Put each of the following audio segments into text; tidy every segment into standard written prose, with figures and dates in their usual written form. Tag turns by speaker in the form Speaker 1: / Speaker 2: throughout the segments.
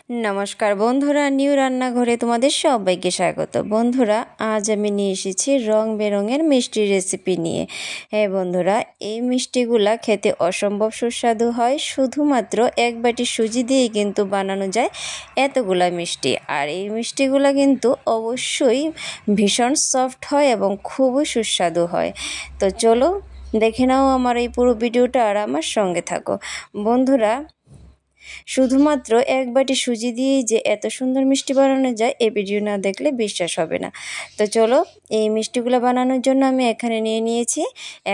Speaker 1: নমস্কার বন্ধুরা, নিউ রান্নাঘরে তোমাদের সবাইকে স্বাগত। বন্ধুরা, আজ আমি নিয়ে এসেছি রং বেরঙের মিষ্টির রেসিপি নিয়ে। হ্যাঁ বন্ধুরা, এই মিষ্টিগুলা খেতে অসম্ভব সুস্বাদু হয়। শুধুমাত্র এক বাটি সুজি দিয়েই কিন্তু বানানো যায় এতগুলা মিষ্টি। আর এই মিষ্টিগুলা কিন্তু অবশ্যই ভীষণ সফট হয় এবং খুবই সুস্বাদু হয়। তো চলো দেখে নাও আমার এই পুরো ভিডিওটা আর আমার সঙ্গে থাকো। বন্ধুরা, শুধুমাত্র এক বাটি সুজি দিয়েই যে এত সুন্দর মিষ্টি বানানো যায়, এই ভিডিও না দেখলে বিশ্বাস হবে না। তো চলো, এই মিষ্টিগুলো বানানোর জন্য আমি এখানে নিয়ে নিয়েছি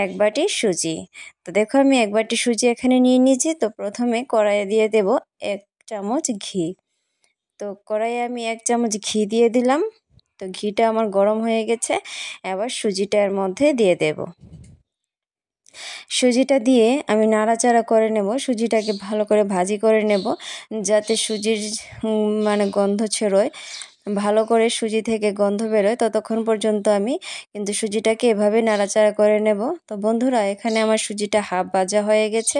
Speaker 1: এক বাটি সুজি। তো দেখো, আমি এক বাটি সুজি এখানে নিয়ে নিয়েছি। তো প্রথমে কড়াইয়ে দিয়ে দেব 1 চামচ ঘি। তো কড়াইয়ে আমি 1 চামচ ঘি দিয়ে দিলাম। তো ঘিটা আমার গরম হয়ে গেছে। এবার সুজিটা এর মধ্যে দিয়ে দেব। সুজিটা দিয়ে আমি নাড়াচাড়া করে নেব। সুজিটাকে ভালো করে ভাজি করে নেব, যাতে সুজির মানে গন্ধ ছড়োয়, ভালো করে সুজি থেকে গন্ধ বেরোয়। ততক্ষণ পর্যন্ত আমি কিন্তু সুজিটাকে এভাবে নাড়াচাড়া করে নেব। তো বন্ধুরা, এখানে আমার সুজিটা হাফ ভাজা হয়ে গেছে।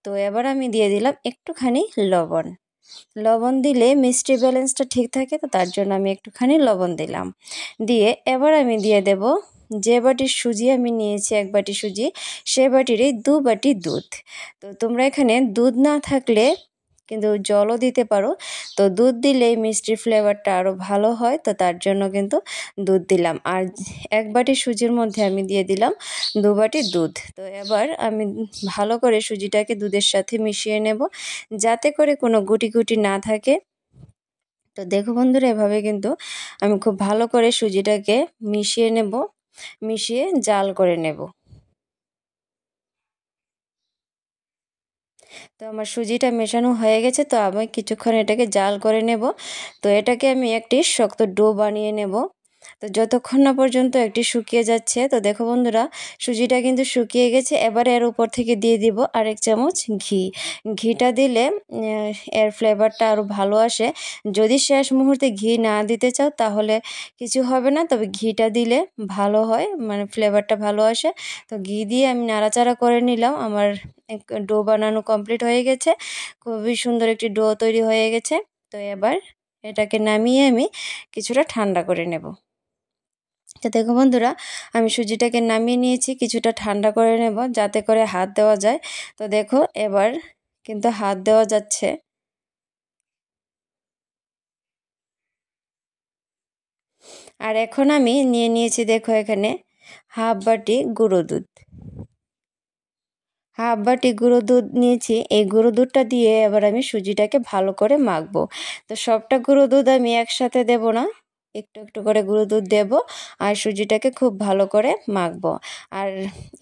Speaker 1: তো এবার আমি দিয়ে দিলাম একটুখানি লবণ। লবণ দিলে মিষ্টি ব্যালেন্সটা ঠিক থাকে, তো তার জন্য আমি একটুখানি লবণ দিলাম। দিয়ে এবার আমি দিয়ে দেব যে বাটির সুজি আমি নিয়েছি, এক বাটি সুজি, সে বাটিরই 2 বাটি দুধ। তো তোমরা এখানে দুধ না থাকলে কিন্তু জলও দিতে পারো। তো দুধ দিলে মিষ্টির ফ্লেভারটা আরও ভালো হয়, তো তার জন্য কিন্তু দুধ দিলাম। আর এক বাটি সুজির মধ্যে আমি দিয়ে দিলাম 2 বাটি দুধ। তো এবার আমি ভালো করে সুজিটাকে দুধের সাথে মিশিয়ে নেব, যাতে করে কোনো গুটি গুটি না থাকে। তো দেখো বন্ধুরা, এভাবে কিন্তু আমি খুব ভালো করে সুজিটাকে মিশিয়ে নেব, মিশিয়ে জাল করে নেব। তো আমার সুজিটা মেশানো হয়ে গেছে। তো আমি কিছুক্ষণ এটাকে জাল করে নেব। তো এটাকে আমি একটি শক্ত ডো বানিয়ে নেব। তো যতক্ষণ না পর্যন্ত একটি শুকিয়ে যাচ্ছে। তো দেখো বন্ধুরা, সুজিটা কিন্তু শুকিয়ে গেছে। এবার এর উপর থেকে দিয়ে দিব আরেক চামচ ঘি। ঘিটা দিলে এর ফ্লেভারটা আরও ভালো আসে। যদি শেষ মুহূর্তে ঘি না দিতে চাও তাহলে কিছু হবে না, তবে ঘিটা দিলে ভালো হয়, মানে ফ্লেভারটা ভালো আসে। তো ঘি দিয়ে আমি নাড়াচাড়া করে নিলাম। আমার ডো বানানো কমপ্লিট হয়ে গেছে। খুবই সুন্দর একটি ডো তৈরি হয়ে গেছে। তো এবার এটাকে নামিয়ে আমি কিছুটা ঠান্ডা করে নেব। তো দেখো বন্ধুরা, আমি সুজিটাকে নামিয়ে নিয়েছি, কিছুটা ঠান্ডা করে নেব যাতে করে হাত দেওয়া যায়। তো দেখো, এবার কিন্তু হাত দেওয়া যাচ্ছে। আর এখন আমি নিয়ে নিয়েছি, দেখো এখানে হাফ বাটি গুঁড়ো দুধ। হাফ বাটি গুঁড়ো দুধ নিয়েছি। এই গুঁড়ো দুধটা দিয়ে এবার আমি সুজিটাকে ভালো করে মাখবো। তো সবটা গুঁড়ো দুধ আমি একসাথে দেব না, একটু একটু করে গুঁড়ো দুধ দেব আর সুজিটাকে খুব ভালো করে মাখবো। আর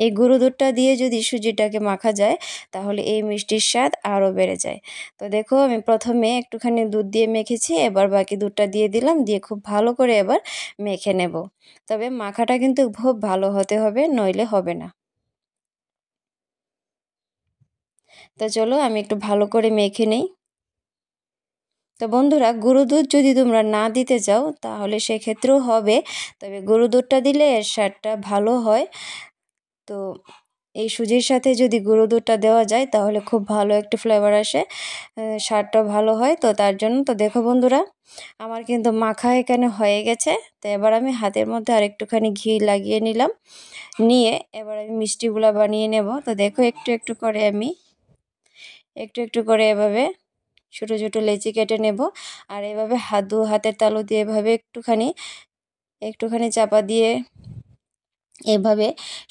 Speaker 1: এই গুঁড়ো দুধটা দিয়ে যদি সুজিটাকে মাখা যায়, তাহলে এই মিষ্টির স্বাদ আরও বেড়ে যায়। তো দেখো, আমি প্রথমে একটুখানি দুধ দিয়ে মেখেছি, এবার বাকি দুধটা দিয়ে দিলাম, দিয়ে খুব ভালো করে এবার মেখে নেব। তবে মাখাটা কিন্তু খুব ভালো হতে হবে, নইলে হবে না। তো চলো, আমি একটু ভালো করে মেখে নেই। তো বন্ধুরা, গুঁড়ো দুধ যদি তোমরা না দিতে চাও তাহলে সেক্ষেত্রেও হবে, তবে গুঁড়ো দুধটা দিলে এর স্বাদটা ভালো হয়। তো এই সুজির সাথে যদি গুঁড়ো দুধটা দেওয়া যায় তাহলে খুব ভালো একটা ফ্লেভার আসে, স্বাদটা ভালো হয়। তো তার জন্য, তো দেখো বন্ধুরা, আমার কিন্তু মাখা এখানে হয়ে গেছে। তো এবার আমি হাতের মধ্যে আরেকটুখানি ঘি লাগিয়ে নিলাম, নিয়ে এবার আমি মিষ্টিগুলা বানিয়ে নেব। তো দেখো, একটু একটু করে আমি একটু একটু করে এভাবে ছোটো ছোটো লেচি কেটে নেব। আর এভাবে দু হাতের তালু দিয়ে এভাবে একটুখানি একটুখানি চাপা দিয়ে এভাবে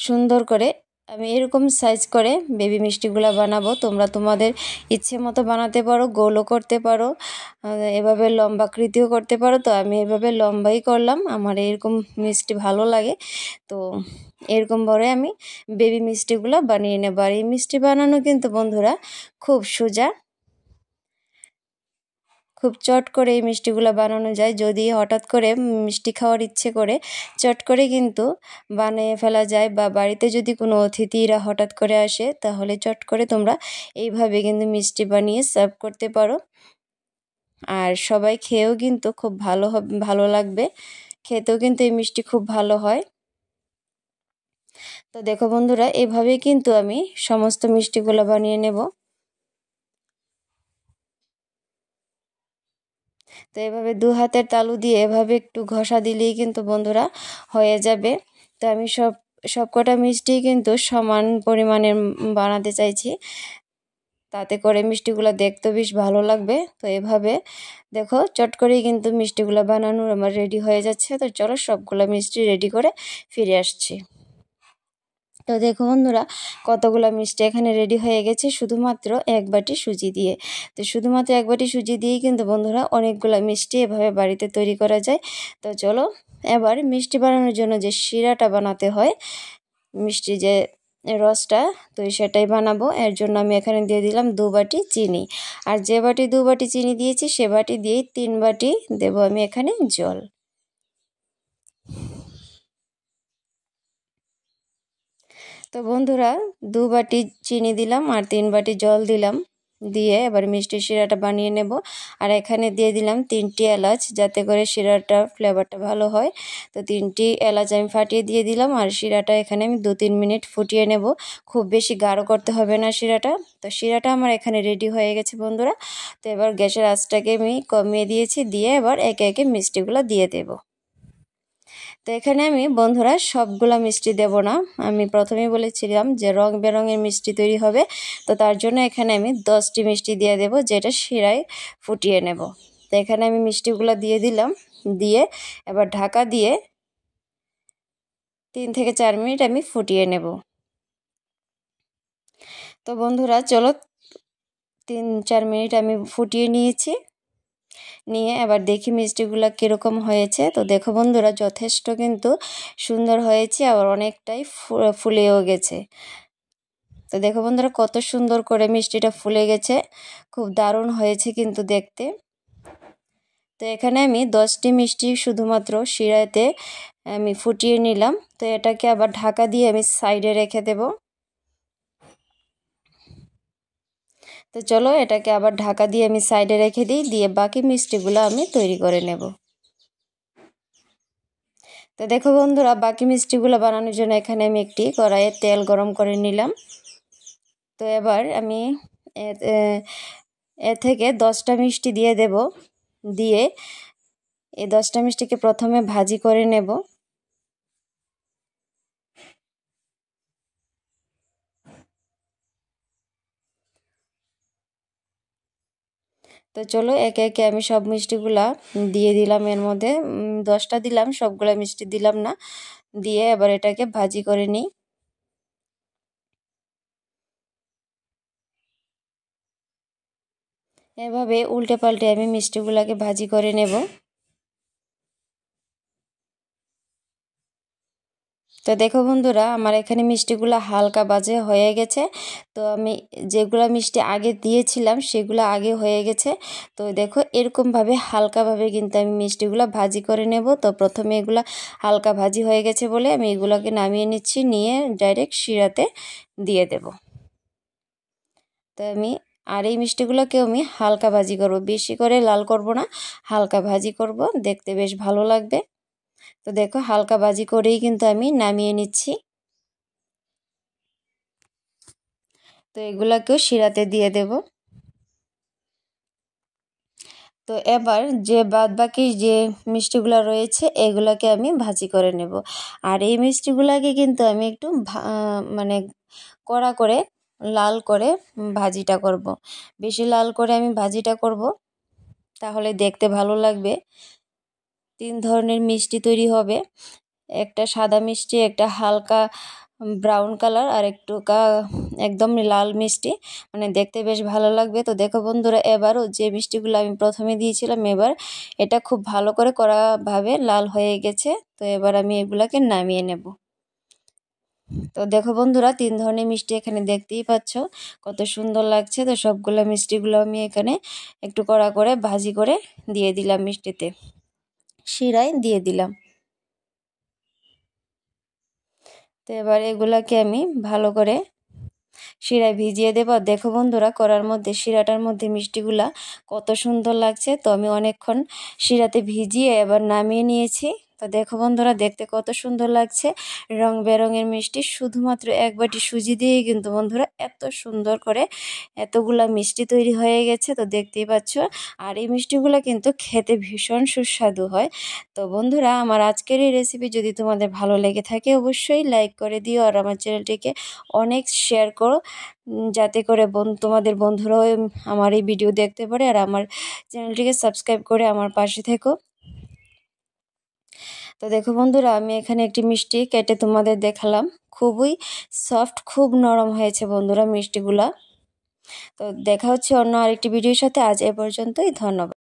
Speaker 1: সুন্দর করে আমি এরকম সাইজ করে বেবি মিষ্টিগুলা বানাবো। তোমরা তোমাদের ইচ্ছে মতো বানাতে পারো, গোলও করতে পারো, এভাবে লম্বাকৃতিও করতে পারো। তো আমি এভাবে লম্বাই করলাম, আমার এরকম মিষ্টি ভালো লাগে। তো এরকম করে আমি বেবি মিষ্টিগুলো বানিয়ে নেব। আর এই মিষ্টি বানানো কিন্তু বন্ধুরা খুব সোজা, খুব চট করে এই মিষ্টিগুলো বানানো যায়। যদি হঠাৎ করে মিষ্টি খাওয়ার ইচ্ছে করে, চট করে কিন্তু বানিয়ে ফেলা যায়। বা বাড়িতে যদি কোনো অতিথিরা হঠাৎ করে আসে, তাহলে চট করে তোমরা এইভাবে কিন্তু মিষ্টি বানিয়ে সার্ভ করতে পারো। আর সবাই খেয়েও কিন্তু খুব ভালো লাগবে। খেতেও কিন্তু এই মিষ্টি খুব ভালো হয়। তো দেখো বন্ধুরা, এইভাবেই কিন্তু আমি সমস্ত মিষ্টিগুলো বানিয়ে নেব। তো এভাবে 2 হাতের তালু দিয়ে এভাবে একটু ঘষা দিলেই কিন্তু বন্ধুরা হয়ে যাবে। তো আমি সবকটা মিষ্টি কিন্তু সমান পরিমাণের বানাতে চাইছি, তাতে করে মিষ্টিগুলো দেখতে বেশ ভালো লাগবে। তো এভাবে দেখো চট করেই কিন্তু মিষ্টিগুলো বানানোর আমার রেডি হয়ে যাচ্ছে। তো চলো সবগুলো মিষ্টি রেডি করে ফিরে আসছি। তো দেখো বন্ধুরা কতগুলো মিষ্টি এখানে রেডি হয়ে গেছে শুধুমাত্র 1 বাটি সুজি দিয়ে। তো শুধুমাত্র 1 বাটি সুজি দিয়েই কিন্তু বন্ধুরা অনেকগুলো মিষ্টি এভাবে বাড়িতে তৈরি করা যায়। তো চলো এবার মিষ্টি বানানোর জন্য যে শিরাটা বানাতে হয়, মিষ্টি যে রসটা, তো সেটাই বানাবো। এর জন্য আমি এখানে দিয়ে দিলাম 2 বাটি চিনি, আর যে বাটি 2 বাটি চিনি দিয়েছি সে বাটি দিয়েই 3 বাটি দেব আমি এখানে জল। তো বন্ধুরা 2 বাটি চিনি দিলাম আর 3 বাটি জল দিলাম, দিয়ে এবার মিষ্টি শিরাটা বানিয়ে নেব। আর এখানে দিয়ে দিলাম 3টি এলাচ, যাতে করে শিরাটা ফ্লেভারটা ভালো হয়। তো 3টি এলাচ আমি ফাটিয়ে দিয়ে দিলাম, আর শিরাটা এখানে আমি 2-3 মিনিট ফুটিয়ে নেব। খুব বেশি গাঢ় করতে হবে না শিরাটা। তো শিরাটা আমার এখানে রেডি হয়ে গেছে বন্ধুরা। তো এবার গ্যাসের আঁচটাকে আমি কমিয়ে দিয়েছি, দিয়ে এবার একে একে মিষ্টিগুলো দিয়ে দেব। তো এখানে আমি বন্ধুরা সবগুলা মিষ্টি দেব না, আমি প্রথমেই বলেছিলাম যে রং বেরঙের মিষ্টি তৈরি হবে। তো তার জন্য এখানে আমি 10টি মিষ্টি দিয়ে দেব, যেটা শিরায় ফুটিয়ে নেব। তো এখানে আমি মিষ্টিগুলো দিয়ে দিলাম, দিয়ে এবার ঢাকা দিয়ে 3 থেকে 4 মিনিট আমি ফুটিয়ে নেব। তো বন্ধুরা চলো 3-4 মিনিট আমি ফুটিয়ে নিয়েছি, নিয়ে এবার দেখি মিষ্টিগুলো কীরকম হয়েছে। তো দেখো বন্ধুরা যথেষ্ট কিন্তু সুন্দর হয়েছে, আবার অনেকটাই ফুলেও গেছে। তো দেখো বন্ধুরা কত সুন্দর করে মিষ্টিটা ফুলে গেছে, খুব দারুণ হয়েছে কিন্তু দেখতে। তো এখানে আমি 10টি মিষ্টি শুধুমাত্র শিরাতে আমি ফুটিয়ে নিলাম। তো এটাকে আবার ঢাকা দিয়ে আমি সাইডে রেখে দেব। তো চলো এটাকে আবার ঢাকা দিয়ে আমি সাইডে রেখে দিই, দিয়ে বাকি মিষ্টিগুলো আমি তৈরি করে নেব। তো দেখো বন্ধুরা বাকি মিষ্টিগুলো বানানোর জন্য এখানে আমি একটি কড়াইয়ে তেল গরম করে নিলাম। তো এবার আমি এ থেকে 10টা মিষ্টি দিয়ে দেব, দিয়ে এই 10টা মিষ্টিকে প্রথমে ভাজি করে নেব। তো চলো একে একে আমি সব মিষ্টিগুলা দিয়ে দিলাম, এর মধ্যে 10টা দিলাম, সবগুলা মিষ্টি দিলাম না। দিয়ে এবার এটাকে ভাজি করে নিই। এভাবে উল্টে পাল্টে আমি মিষ্টিগুলাকে ভাজি করে নেব। তো দেখো বন্ধুরা আমার এখানে মিষ্টিগুলো হালকা বাজে হয়ে গেছে। তো আমি যেগুলো মিষ্টি আগে দিয়েছিলাম সেগুলো আগে হয়ে গেছে। তো দেখো এরকমভাবে হালকাভাবে কিন্তু আমি মিষ্টিগুলো ভাজি করে নেব। তো প্রথমে এগুলো হালকা ভাজি হয়ে গেছে বলে আমি এগুলোকে নামিয়ে নিচ্ছি, নিয়ে ডাইরেক্ট শিরাতে দিয়ে দেব। তো আর এই মিষ্টিগুলোকেও আমি হালকা ভাজি করব, বেশি করে লাল করব না, হালকা ভাজি করব, দেখতে বেশ ভালো লাগবে। তো দেখো হালকা ভাজি করেই কিন্তু আমি নামিয়ে নিচ্ছি। তো এগুলাকেও শিরাতে দিয়ে দেব। তো এবার যে বাদবাকি যে মিষ্টিগুলো রয়েছে এগুলাকে আমি ভাজি করে নেব। আর এই মিষ্টিগুলাকে কিন্তু আমি একটু মানে কড়া করে লাল করে ভাজিটা করব। বেশি লাল করে আমি ভাজিটা করব, তাহলে দেখতে ভালো লাগবে। 3 ধরনের মিষ্টি তৈরি হবে, একটা সাদা মিষ্টি, একটা হালকা ব্রাউন কালার, আর একটু একদম লাল মিষ্টি, মানে দেখতে বেশ ভালো লাগবে। তো দেখো বন্ধুরা এবারও যে মিষ্টিগুলো আমি প্রথমে দিয়েছিলাম, এবার এটা খুব ভালো করে কড়াভাবে লাল হয়ে গেছে। তো এবার আমি এগুলাকে নামিয়ে নেব। তো দেখো বন্ধুরা 3 ধরনের মিষ্টি এখানে দেখতেই পাচ্ছ কত সুন্দর লাগছে। তো সবগুলো মিষ্টিগুলো আমি এখানে একটু কড়া করে ভাজি করে দিয়ে দিলাম, মিষ্টিতে শিরায় দিয়ে দিলাম। তো এবার এগুলাকে আমি ভালো করে শিরায় ভিজিয়ে দেব। দেখো বন্ধুরা কড়ার মধ্যে শিরাটার মধ্যে মিষ্টিগুলা কত সুন্দর লাগছে। তো আমি অনেকক্ষণ শিরাতে ভিজিয়ে এবার নামিয়ে নিয়েছি। তো দেখো বন্ধুরা, দেখতে কত সুন্দর লাগছে, রং বেরঙের মিষ্টি। শুধুমাত্র এক বাটি সুজি দিয়ে কিন্তু বন্ধুরা এত সুন্দর করে এতগুলা মিষ্টি তৈরি হয়ে গেছে, তো দেখতেই পাচ্ছ। আর এই মিষ্টিগুলো কিন্তু খেতে ভীষণ সুস্বাদু হয়। তো বন্ধুরা, আমার আজকের এই রেসিপি যদি তোমাদের ভালো লেগে থাকে অবশ্যই লাইক করে দিও, আর আমার চ্যানেলটিকে অনেক শেয়ার করো, যাতে করে তোমাদের বন্ধুরাও আমার এই ভিডিও দেখতে পারে। আর আমার চ্যানেলটিকে সাবস্ক্রাইব করে আমার পাশে থেকো। তো দেখো বন্ধুরা, আমি এখানে একটি মিষ্টি কেটে তোমাদের দেখালাম। খুবই সফট, খুব নরম হয়েছে বন্ধুরা মিষ্টিগুলা। তো দেখা হচ্ছে অন্য আরেকটি ভিডিওর সাথে। আজ এ পর্যন্তই, ধন্যবাদ।